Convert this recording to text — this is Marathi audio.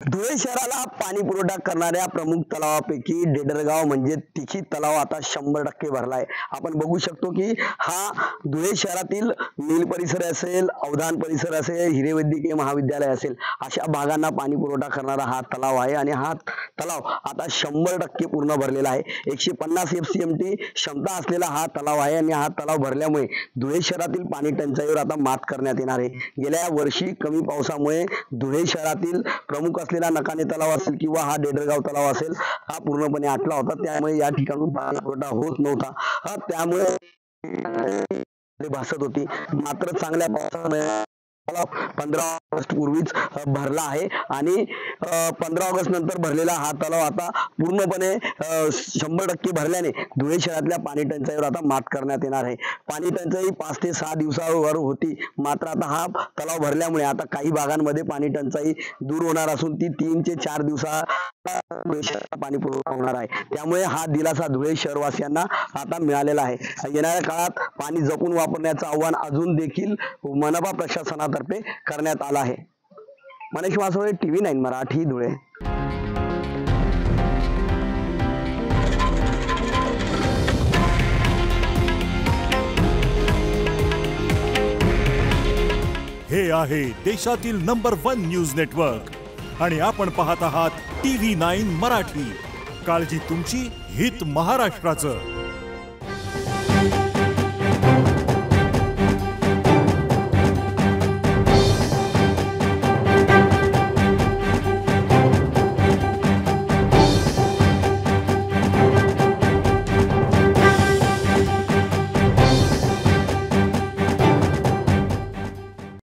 धुळे शहराला पाणी पुरवठा करणाऱ्या प्रमुख तलावापैकी डेडरगाव म्हणजे तिखी तलाव आता 100% भरलाय। आपण बघू शकतो की हा धुळे शहरातील नील परिसर असेल, अवधान परिसर असेल, हिरे वैद्यकीय महाविद्यालय असेल, अशा भागांना पाणी पुरवठा करणारा हा तलाव आहे आणि हा तलाव आता 100% पूर्ण भरलेला आहे। 150 FCMT क्षमता असलेला हा तलाव आहे आणि हा तलाव भरल्यामुळे धुळे शहरातील पाणी टंचाईवर आता मात करण्यात येणार आहे। गेल्या वर्षी कमी पावसामुळे धुळे शहरातील प्रमुख असलेला नकाने तलाव असेल किंवा हा डेडरगाव तलाव असेल, हा पूर्णपणे आटला होता। त्यामुळे या ठिकाणून पाणी पुरवठा होत नव्हता। त्यामुळे भासत होती। मात्र चांगल्या पावसामुळे 15 ऑगस्ट पूर्वीच भरला आहे आणि 15 ऑगस्ट नंतर भरलेला हा तलाव आता पूर्णपणे 100% भरल्याने धुळे शहरातल्या पाणी टंचाईवर आता मात करण्यात येणार आहे। पाणी टंचाई 5 ते 6 दिवसावर होती, मात्र आता हा तलाव भरल्यामुळे आता काही भागांमध्ये पाणी टंचाई दूर होणार असून ती 3 ते 4 दिवसात पाणी पुरवठा होणार आहे। त्यामुळे हा दिलासा धुळे शहरवासियांना आता मिळालेला आहे। येणाऱ्या काळात पाणी जपून वापरण्याचं आव्हान अजून देखील मनपा प्रशासनातर्फे करण्यात आलं आहे। मनीष वासोळे, TV9 मराठी, धुळे। हे आहे देशातील नंबर 1 न्यूज नेटवर्क आणि आपण पाहत आहात TV9 मराठी। काळजी तुमची, हित महाराष्ट्राचं।